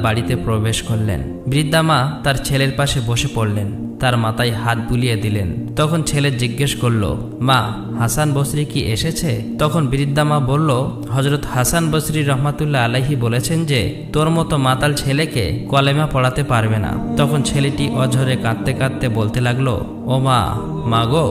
বাড়িতে প্রবেশ করলেন। বৃদ্ধা মা তার ছেলের পাশে বসে পড়লেন, তার মাথায় হাত বুলিয়ে দিলেন। তখন ছেলে জিজ্ঞেস করল, মা, হাসান বসরি কি এসেছে? তখন বৃদ্ধা মা বলল, হযরত হাসান বসরি রহমাতুল্লাহ আলাইহি বলেছেন যে তোর মতো মাতাল ছেলেকে কলেমা পড়াতে পারবে না। তখন ছেলেটি অঝরে কাঁদতে কাঁদতে বলতে লাগলো, ও মা, মাগো,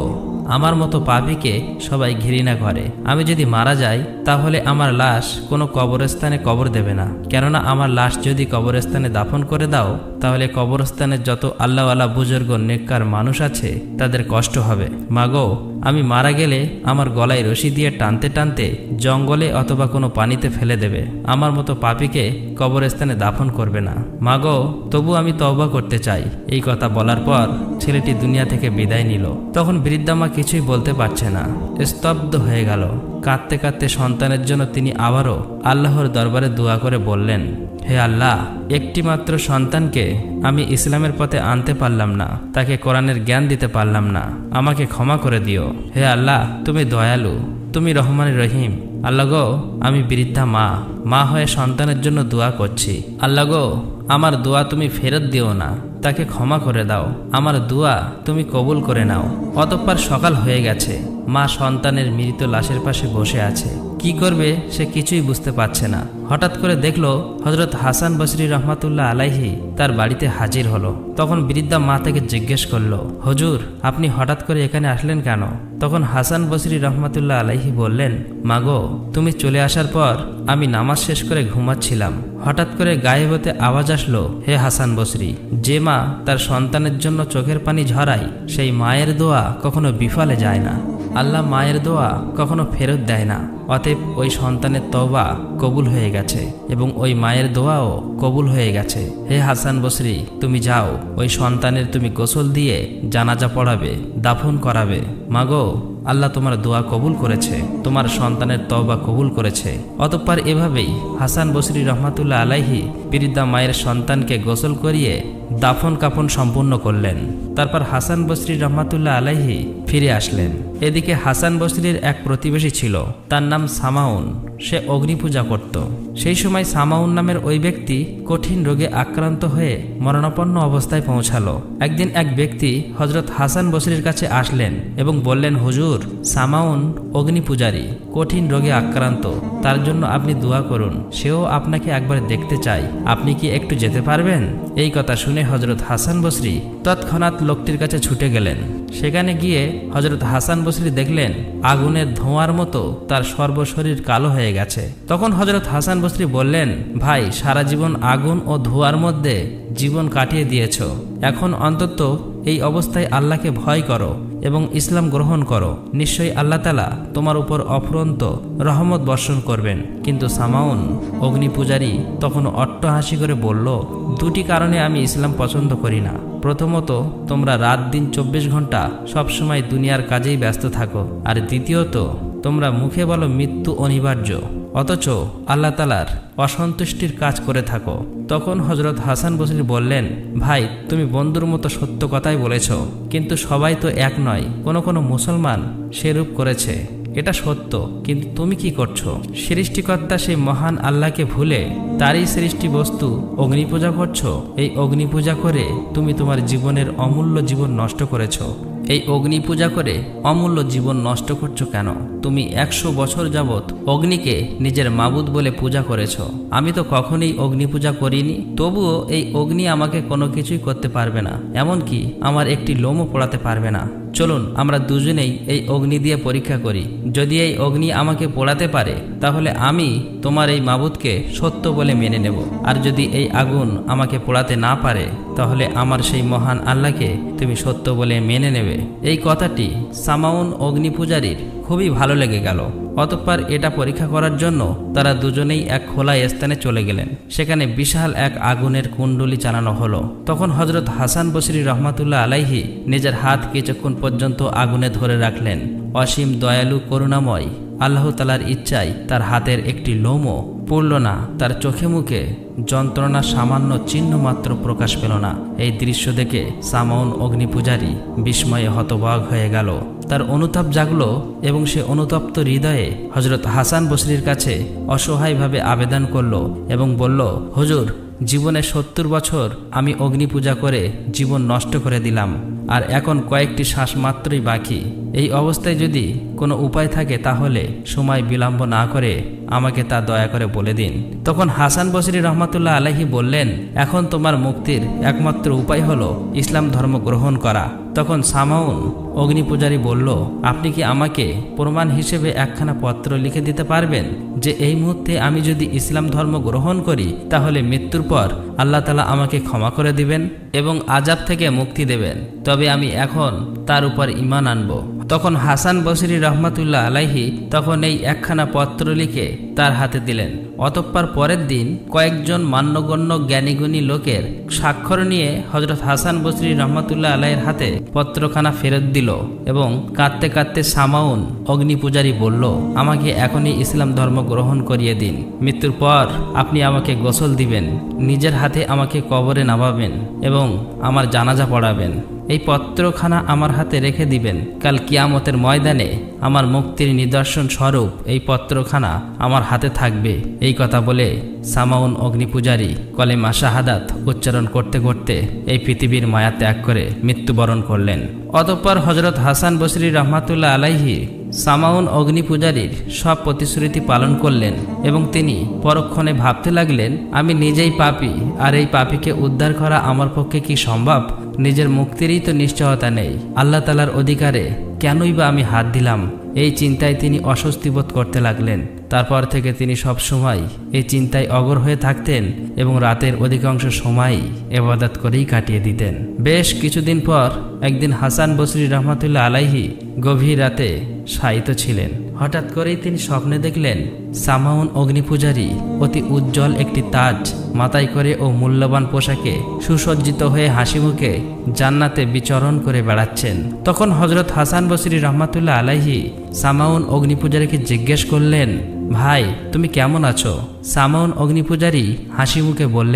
আমার মতো পাপীকে সবাই ঘৃণা করে। আমি যদি মারা যাই তাহলে আমার লাশ কোনো কবরস্থানে কবর দেবে না, কেননা আমার লাশ যদি কবরস্থানে দাফন করে দাও তাহলে কবরস্থানের যত আল্লাহওয়ালা বুজুর্গ নেককার মানুষ আছে তাদের কষ্ট হবে। মাগো, আমি মারা গেলে আমার গলায় রশি দিয়ে টানতে টানতে জঙ্গলে অথবা কোনো পানিতে ফেলে দেবে। আমার মতো পাপীকে কবরস্থানে দাফন করবে না। মাগো, তবু আমি তওবা করতে চাই। এই কথা বলার পর ছেলেটি দুনিয়া থেকে বিদায় নিল। তখন বৃদ্ধা মা কিছুই বলতে পারছে না, স্তব্ধ হয়ে গেল। কাঁদতে কাঁদতে সন্তানের জন্য তিনি আবারও আল্লাহর দরবারে দোয়া করে বললেন, হে আল্লাহ, একটি মাত্র সন্তানকে আমি ইসলামের পথে আনতে পারলাম না, তাকে কোরআনের জ্ঞান দিতে পারলাম না, আমাকে ক্ষমা করে দিও। হে আল্লাহ, তুমি দয়ালু, তুমি রহমান রহিম। আল্লাহ গো, আমি বৃদ্ধা মা হয়ে সন্তানের জন্য দোয়া করছি। আল্লাহ গো, আমার দোয়া তুমি ফেরত দিও না, তাকে ক্ষমা করে দাও, আমার দোয়া তুমি কবুল করে নাও। অতঃপর সকাল হয়ে গেছে। মা সন্তানের মৃত লাশের পাশে বসে আছে। কি করবে সে কিছুই বুঝতে পারছে না। হঠাৎ করে দেখলো হযরত হাসান বসরি রহমাতুল্লাহ আলাইহি তার বাড়িতে হাজির হলো। তখন বৃদ্ধা মা থেকে জিজ্ঞেস করলো, হুজুর, আপনি হঠাৎ করে এখানে আসলেন কেন? তখন হাসান বসরি রহমাতুল্লাহ আলাইহি বললেন, মাগো, তুমি চলে আসার পর আমি নামাজ শেষ করে ঘুমাচ্ছিলাম। হঠাৎ করে গায়েব হতে আওয়াজ আসলো, হে হাসান বসরি, যে মা তার সন্তানের জন্য চোখের পানি ঝরায় সেই মায়ের দোয়া কখনো বিফলে যায় না। আল্লাহ মায়ের দোয়া কখনো ফেরত দেয় না। অতএব ওই সন্তানের তওবা কবুল হয়ে গেছে এবং ওই মায়ের দোয়াও কবুল হয়ে গেছে। হে হাসান বসরি, তুমি যাও, ওই সন্তানের তুমি গোসল দিয়ে জানাজা পড়াবে, দাফন করাবে। মাগো, আল্লাহ তোমার দোয়া কবুল করেছে, তোমার সন্তানের তওবা কবুল করেছে। অতঃপর এভাবেই হাসান বসরি রহমাতুল্লাহ আলাইহি বৃদ্ধা মায়ের সন্তানকে গোসল করিয়ে দাফন কাফন সম্পূর্ণ করলেন। তারপর হাসান বসরি রহমাতুল্লাহ আলাইহি ফিরে আসলেন। এদিকে হাসান বসরির এক প্রতিবেশী ছিল, তার নাম সামাউন। সে অগ্নি পূজা করত। সেই সময় সামাউন নামের ওই ব্যক্তি কঠিন রোগে আক্রান্ত হয়ে মরণাপন্ন অবস্থায় পৌঁছালো। একদিন এক ব্যক্তি হযরত হাসান বসরির কাছে আসলেন এবং বললেন, হুজুর, সামাউন অগ্নি পূজারী, কঠিন রোগে আক্রান্ত, তার জন্য আপনি দোয়া করুন, সেও আপনাকে একবার দেখতে চায়, আপনি কি একটু যেতে পারবেন? এই কথা শুনে হযরত হাসান বসরি তৎক্ষণাৎ লোকটির কাছে ছুটে গেলেন। সেখানে গিয়ে হযরত হাসান বসরি দেখলেন আগুনের ধোঁয়ার মতো তার সর্বশরীর কালো হয়ে গেছে। তখন হযরত হাসান বসরি বললেন, ভাই, সারা জীবন আগুন ও ধোঁয়ার মধ্যে জীবন কাটিয়ে দিয়েছ, এখন অন্তত এই অবস্থায় আল্লাহকে ভয় করো এবং ইসলাম গ্রহণ করো, নিশ্চয়ই আল্লাহ তাআলা তোমার উপর অফুরন্ত রহমত বর্ষণ করবেন। কিন্তু সামাউন অগ্নি পূজারী তখন অট্টহাসি করে বলল, দুটি কারণে আমি ইসলাম পছন্দ করি না। প্রথমত, তোমরা রাত দিন 24 ঘন্টা সবসময় দুনিয়ার কাজেই ব্যস্ত থাকো, আর দ্বিতীয়ত, তোমরা মুখে বলো মৃত্যু অনিবার্য, অথচ আল্লাহ তাআলার অসন্তুষ্টির কাজ করে থাকো। তখন হযরত হাসান বসরি বললেন, ভাই, তুমি বন্ধুর মতো সত্য কথাই বলেছ, কিন্তু সবাই তো এক নয়, কোনো মুসলমান সেরূপ করেছে, এটা সত্য, কিন্তু তুমি কি করছো? সৃষ্টিকর্তা সেই মহান আল্লাহকে ভুলে তারই সৃষ্টি বস্তু অগ্নি পূজা করছো। এই অগ্নি পূজা করে তুমি তোমার জীবনের অমূল্য জীবন নষ্ট করেছো। এই অগ্নি পূজা করে অমূল্য জীবন নষ্ট করছো কেন? তুমি 100 বছর যাবৎ অগ্নিকে নিজের মাবুদ বলে পূজা করেছ। আমি তো কখনোই অগ্নি পূজা করিনি, তবুও এই অগ্নি আমাকে কোনো কিছুই করতে পারবে না, এমনকি আমার একটি লোমও পোড়াতে পারবে না। চলুন আমরা দুজনেই এই অগ্নি দিয়ে পরীক্ষা করি। যদি এই অগ্নি আমাকে পোড়াতে পারে তাহলে আমি তোমার এই মাবুদকে সত্য বলে মেনে নেব, আর যদি এই আগুন আমাকে পোড়াতে না পারে তাহলে আমার সেই মহান আল্লাহকে তুমি সত্য বলে মেনে নেবে। এই কথাটি সামাউন অগ্নি পূজারীর খুবই ভালো লেগে গেল। অতঃপর এটা পরীক্ষা করার জন্য তারা দুজনেই এক খোলা স্থানে চলে গেলেন। সেখানে বিশাল এক আগুনের কুণ্ডলী চালানো হলো। তখন হযরত হাসান বসরি রহমাতুল্লাহ আলাইহি নিজের হাত কিছুক্ষণ পর্যন্ত আগুনে ধরে রাখলেন। অসীম দয়ালু করুণাময় আল্লাহ তাআলার ইচ্ছায় তার হাতের একটি লোমও পড়ল না, তার চোখে মুখে যন্ত্রণা সামান্য চিহ্ন মাত্র প্রকাশ পেল না। এই দৃশ্য দেখে সামাউন অগ্নি পূজারী বিস্ময়ে হতবাক হয়ে গেল। তার অনুতাপ জাগলো এবং সে অনুতপ্ত হৃদয়ে হযরত হাসান বসরির কাছে অসহায়ভাবে আবেদন করল এবং বলল, হুজুর, জীবনে 70 বছর আমি অগ্নি পূজা করে জীবন নষ্ট করে দিলাম, আর এখন কয়েকটি শ্বাস মাত্রই বাকি। এই অবস্থায় যদি কোনো উপায় থাকে তাহলে সময় বিলম্ব না করে আমাকে তা দয়া করে বলে দিন। তখন হাসান বসরি রহমাতুল্লাহ আলাইহি বললেন, এখন তোমার মুক্তির একমাত্র উপায় হলো ইসলাম ধর্ম গ্রহণ করা। তখন সামাউন অগ্নি পূজারী বলল, আপনি কি আমাকে প্রমাণ হিসেবে একখানা পত্র লিখে দিতে পারবেন যে এই মুহূর্তে আমি যদি ইসলাম ধর্ম গ্রহণ করি তাহলে মৃত্যুর পর আল্লাহ তাআলা আমাকে ক্ষমা করে দিবেন এবং আযাব থেকে মুক্তি দেবেন, তবে আমি এখন তার উপর ঈমান আনব। তখন হাসান বসরি রহমাতুল্লাহ আলাইহি তখন এই একখানা পত্র লিখে তার হাতে দিলেন। অতঃপর পরের দিন কয়েকজন মান্যগণ্য জ্ঞানীগুণী লোকের স্বাক্ষর নিয়ে হযরত হাসান বসরি রহমাতুল্লাহ আলাইহির হাতে পত্রখানা ফেরত দিল এবং কাঁদতে কাঁদতে সামাউন অগ্নি পূজারী বলল, আমাকে এখনই ইসলাম ধর্ম গ্রহণ করিয়ে দিন। মৃত্যুর পর আপনি আমাকে গোসল দিবেন, নিজের হাতে আমাকে কবরে নামাবেন এবং আমার জানাজা পড়াবেন। এই পত্রখানা আমার হাতে রেখে দিবেন। কাল কিয়ামতের ময়দানে আমার মুক্তির নিদর্শন স্বরূপ এই পত্রখানা আমার হাতে থাকবে। এই কথা বলে সামাউন অগ্নি পূজারী কলেমা শাহাদাত উচ্চারণ করতে করতে এই পৃথিবীর মায়া ত্যাগ করে মৃত্যুবরণ করলেন। অতঃপর হযরত হাসান বসরি রহমাতুল্লাহ আলাইহি সামাউন অগ্নি পূজারীর সব প্রতিশ্রুতি পালন করলেন এবং তিনি পরক্ষণে ভাবতে লাগলেন, আমি নিজেই পাপী, আর এই পাপীকে উদ্ধার করা আমার পক্ষে কি সম্ভব? নিজের মুক্তিরই তো নিশ্চয়তা নেই, আল্লাহ তাআলার অধিকারে কেনই বা আমি হাত দিলাম? এই চিন্তায় তিনি অস্বস্তি বোধ করতে লাগলেন। তারপর থেকে তিনি সব সময় এই চিন্তায় অগর হয়ে থাকতেন এবং রাতের অধিকাংশ সময়ই ইবাদত করেই কাটিয়ে দিতেন। বেশ কিছুদিন পর একদিন হাসান বসরি রহমাতুল্লাহ আলাইহি গভীর রাতে শায়িত ছিলেন। হঠাৎ করেই তিনি স্বপ্নে দেখলেন সামাউন অগ্নি পূজারী অতি উজ্জ্বল একটি তাজ মাথায় করে ও মূল্যবান পোশাকে সুসজ্জিত হয়ে হাসিমুখে জান্নাতে বিচরণ করে বেড়াচ্ছেন। তখন হযরত হাসান বসরি রহমাতুল্লাহ আলাইহি সামাউন অগ্নি পূজারীকে জিজ্ঞেস করলেন, ভাই তুমি কেমন আছো? সামাউন অগ্নি পূজারী হাসিমুখে বললেন,